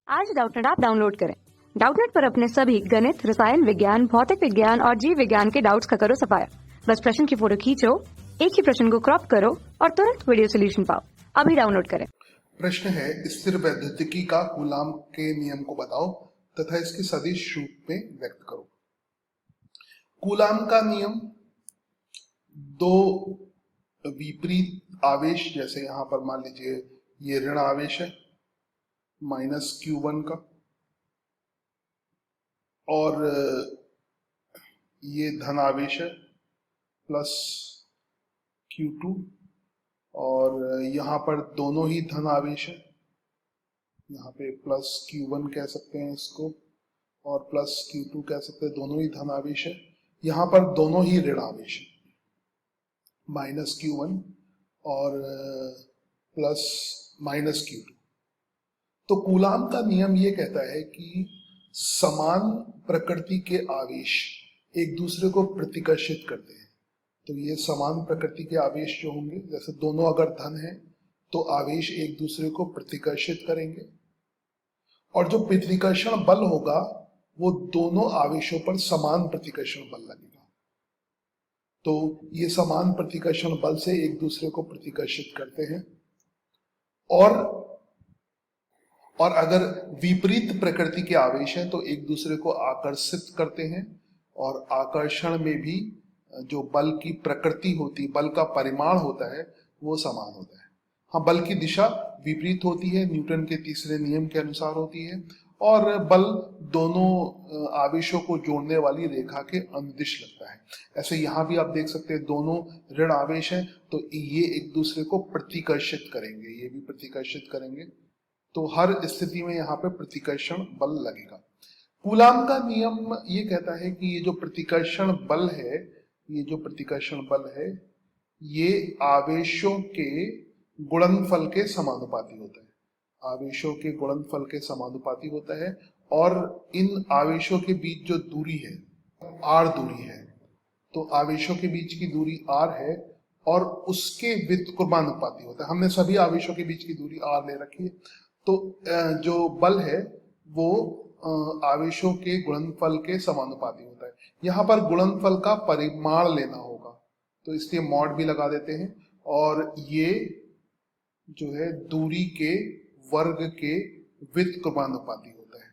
आज Doubtnut app download करें। Doubtnut पर अपने सभी गणित, रसायन विज्ञान, भौतिक विज्ञान और जीव विज्ञान के डाउट्स का करो सफाया। बस प्रश्न की फोटो खींचो, एक ही प्रश्न को क्रॉप करो और तुरंत वीडियो सोल्यूशन पाओ। अभी डाउनलोड करें। प्रश्न है, स्थिर वैद्युतिकी का कूलाम के नियम को बताओ तथा इसके सदिश रूप में व्यक्त करो। कूलाम का नियम दो विपरीत आवेश, जैसे यहां पर मान लीजिए ये ऋण आवेश है -Q1 का, और ये धन आवेश है +Q2, और यहाँ पर दोनों ही धन आवेश है, यहाँ पे +Q1 कह सकते हैं इसको और +Q2 कह सकते हैं, दोनों ही धन आवेश है। यहाँ पर दोनों ही ऋण आवेश है, -Q1 और +-Q2। तो कूलाम का नियम ये कहता है कि समान प्रकृति के आवेश एक दूसरे को प्रतिकर्षित करते हैं। तो ये समान प्रकृति के आवेश जो होंगे, जैसे दोनों अगर धन है तो आवेश एक दूसरे को प्रतिकर्षित करेंगे, और जो प्रतिकर्षण बल होगा वो दोनों आवेशों पर समान प्रतिकर्षण बल लगेगा। तो ये समान प्रतिकर्षण बल से एक दूसरे को प्रतिकर्षित करते हैं। और अगर विपरीत प्रकृति के आवेश हैं तो एक दूसरे को आकर्षित करते हैं, और आकर्षण में भी जो बल की प्रकृति होती, बल का परिमाण होता है, वो समान होता है। हाँ, बल की दिशा विपरीत होती है, न्यूटन के तीसरे नियम के अनुसार होती है, और बल दोनों आवेशों को जोड़ने वाली रेखा के अनुदिश लगता है। ऐसे यहाँ भी आप देख सकते हैं, दोनों ऋण आवेश हैं तो ये एक दूसरे को प्रतिकर्षित करेंगे, ये भी प्रतिकर्षित करेंगे। तो हर स्थिति में यहाँ पे प्रतिकर्षण बल लगेगा। कूलाम का नियम ये कहता है कि ये जो प्रतिकर्षण बल है, ये जो प्रतिकर्षण बल है, ये आवेशों के गुणनफल के समानुपाती होता है। आवेशों के गुणनफल के समानुपाती होता है, और इन आवेशों के बीच जो दूरी है, r दूरी है, तो आवेशों के बीच की दूरी r है और उसके व्युत्क्रमानुपाती होता है। हमने सभी आवेशों के बीच की दूरी r ले रखी है। तो जो बल है वो आवेशों के गुणनफल के समानुपाती होता है। यहाँ पर गुणनफल का परिमाण लेना होगा, तो इसलिए मॉड भी लगा देते हैं, और ये जो है दूरी के वर्ग के व्युत्क्रमानुपाती होता है।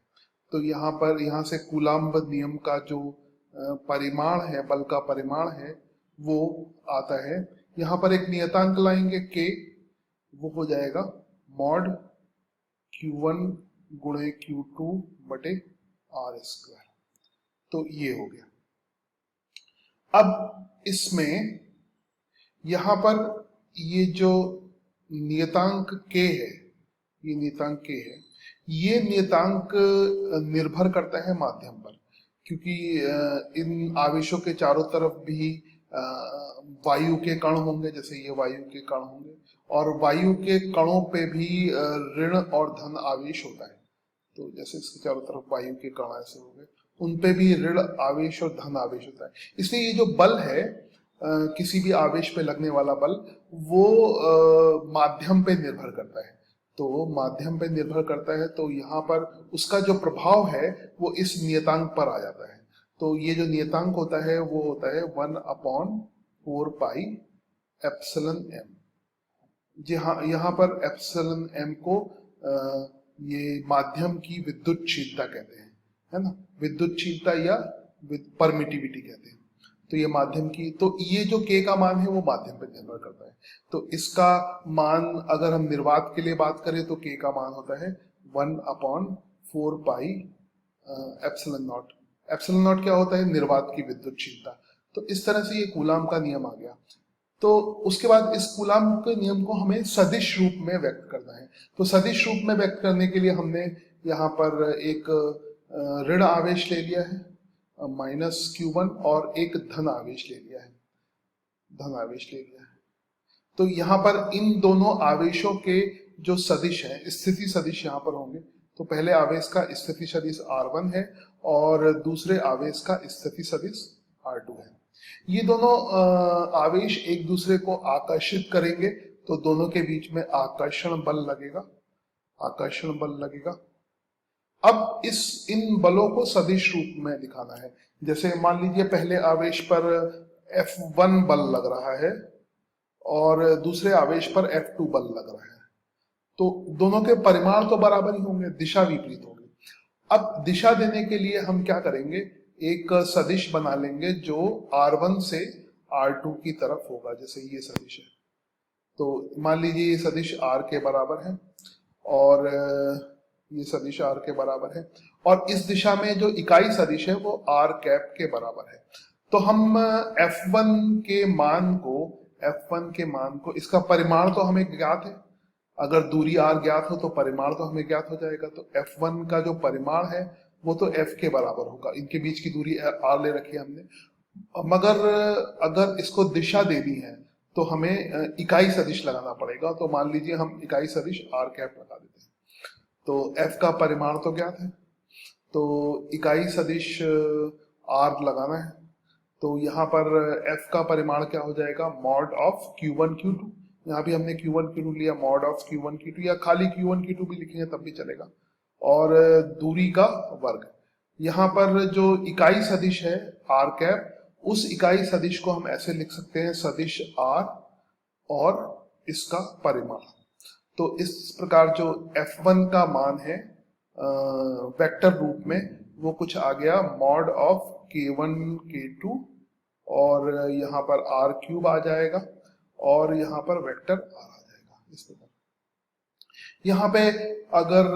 तो यहाँ से कूलाम्ब नियम का जो परिमाण है, बल का परिमाण है, वो आता है। यहाँ पर एक नियतांक लाएंगे k, वो हो जाएगा मॉड Q1 गुणे Q2 बटे r²। तो ये हो गया। अब इसमें यहां पर ये जो नियतांक k है, ये नियतांक k है, ये नियतांक निर्भर करता है माध्यम पर, क्योंकि इन आवेशों के चारों तरफ भी वायु के कण होंगे, जैसे ये वायु के कण होंगे, और वायु के कणों पे भी ऋण और धन आवेश होता है। तो जैसे इसके चारों तरफ वायु के कण ऐसे हो गए, उन पे भी ऋण आवेश और धन आवेश होता है। इसलिए ये जो बल है, किसी भी आवेश पे लगने वाला बल, वो माध्यम पे निर्भर करता है। तो माध्यम पे निर्भर करता है, तो यहाँ पर उसका जो प्रभाव है वो इस नियतांक पर आ जाता है। तो ये जो नियतांक होता है वो होता है 1/4πε∈m। यहाँ पर ε∈m को ये माध्यम की विद्युतशीलता कहते हैं, है ना, विद्युतशीलता या परमिटिविटी कहते हैं। तो ये माध्यम की, तो ये जो k का मान है वो माध्यम पर निर्भर करता है। तो इसका मान अगर हम निर्वात के लिए बात करें तो k का मान होता है 1/4πε∈0। ε∈0 क्या होता है? निर्वात की विद्युतशीलता। तो इस तरह से ये कूलाम का नियम आ गया। तो उसके बाद इस कूलाम के नियम को हमें सदिश रूप में व्यक्त करना है। तो सदिश रूप में व्यक्त करने के लिए हमने यहाँ पर एक ऋण आवेश ले लिया है -Q1, और एक धन आवेश ले लिया है, धन आवेश ले लिया है। तो यहाँ पर इन दोनों आवेशों के जो सदिश हैं, स्थिति सदिश यहाँ पर होंगे। तो पहले आवेश का स्थिति सदिश R1 है और दूसरे आवेश का स्थिति सदिश R2 है। ये दोनों आवेश एक दूसरे को आकर्षित करेंगे, तो दोनों के बीच में आकर्षण बल लगेगा, आकर्षण बल लगेगा। अब इन बलों को सदिश रूप में दिखाना है। जैसे मान लीजिए पहले आवेश पर F1 बल लग रहा है और दूसरे आवेश पर F2 बल लग रहा है, तो दोनों के परिमाण तो बराबर ही होंगे, दिशा विपरीत होगी। अब दिशा देने के लिए हम क्या करेंगे, एक सदिश बना लेंगे जो R1 से R2 की तरफ होगा। जैसे ये सदिश है, तो मान लीजिए ये सदिश R के बराबर है और ये सदिश R के बराबर है, और इस दिशा में जो इकाई सदिश है वो R कैप के बराबर है। तो हम F1 के मान को इसका परिमाण तो हमें ज्ञात है, अगर दूरी R ज्ञात हो तो परिमाण तो हमें ज्ञात हो जाएगा। तो F1 का जो परिमाण है वो तो F के बराबर होगा, इनके बीच की दूरी R ले रखी है हमने। मगर अगर इसको दिशा देनी है तो हमें इकाई सदिश लगाना पड़ेगा। तो मान लीजिए हम इकाई सदिश R कैप लगा देते हैं, तो F का परिमाण तो ज्ञात है, तो इकाई सदिश R लगाना है। तो यहाँ पर F का परिमाण क्या हो जाएगा, मॉड ऑफ Q1 Q2। यहाँ भी हमने Q1 Q2 लिया, मॉड ऑफ Q1 Q2, या खाली Q1 Q2 भी लिखेंगे तब भी चलेगा, और दूरी का वर्ग। यहाँ पर जो इकाई सदिश है R कैप, उस इकाई सदिश को हम ऐसे लिख सकते हैं, सदिश R और इसका परिमाण। तो इस प्रकार जो F1 का मान है वेक्टर रूप में, वो कुछ आ गया मॉड ऑफ K1 K2, और यहाँ पर R क्यूब आ जाएगा, और यहाँ पर वेक्टर R आ जाएगा। इस प्रकार यहाँ पे अगर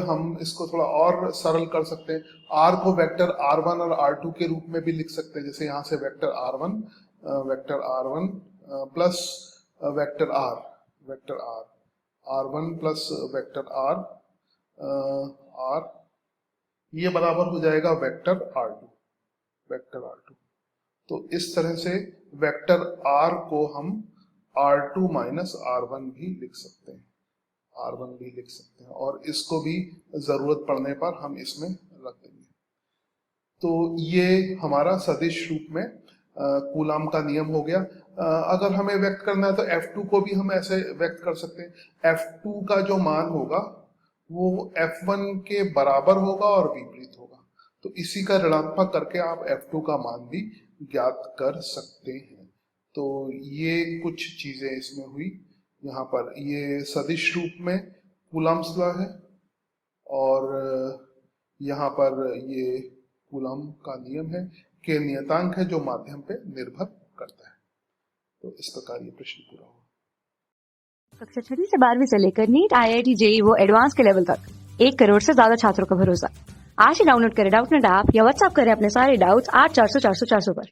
हम इसको थोड़ा और सरल कर सकते हैं, R को वेक्टर R1 और R2 के रूप में भी लिख सकते हैं। जैसे यहाँ से vector R1 plus vector R, R1 plus vector R, ये बराबर हो जाएगा वेक्टर R2। तो इस तरह से वेक्टर R को हम R2 माइनस R1 भी लिख सकते हैं, और इसको भी जरूरत पड़ने पर हम इसमें रख देंगे। तो ये हमारा सदिश रूप में कूलाम का नियम हो गया। अगर हमें व्यक्त करना है तो F2 को भी हम ऐसे व्यक्त कर सकते हैं। F2 का जो मान होगा वो F1 के बराबर होगा और विपरीत होगा। तो इसी का ऋणात्मक करके आप F2 का मान भी ज्ञात कर सकते हैं। तो ये कुछ चीजें इसमें हुई। यहाँ पर ये सदिश रूप में कूलाम्स लॉ है, और यहाँ पर ये कूलाम का नियम है कि नियतांक है जो माध्यम पे निर्भर करता है। तो इस प्रकार ये प्रश्न पूरा हुआ। कक्षा 6 से 12वीं से लेकर नीट, IIT, JEE वो एडवांस के लेवल तक 1 करोड़ से ज्यादा छात्रों का भरोसा। आज ही डाउनलोड करें डाउटनेट ऐप या व्हाट्सएप करें अपने सारे डाउट्स 8400 400 400 पर।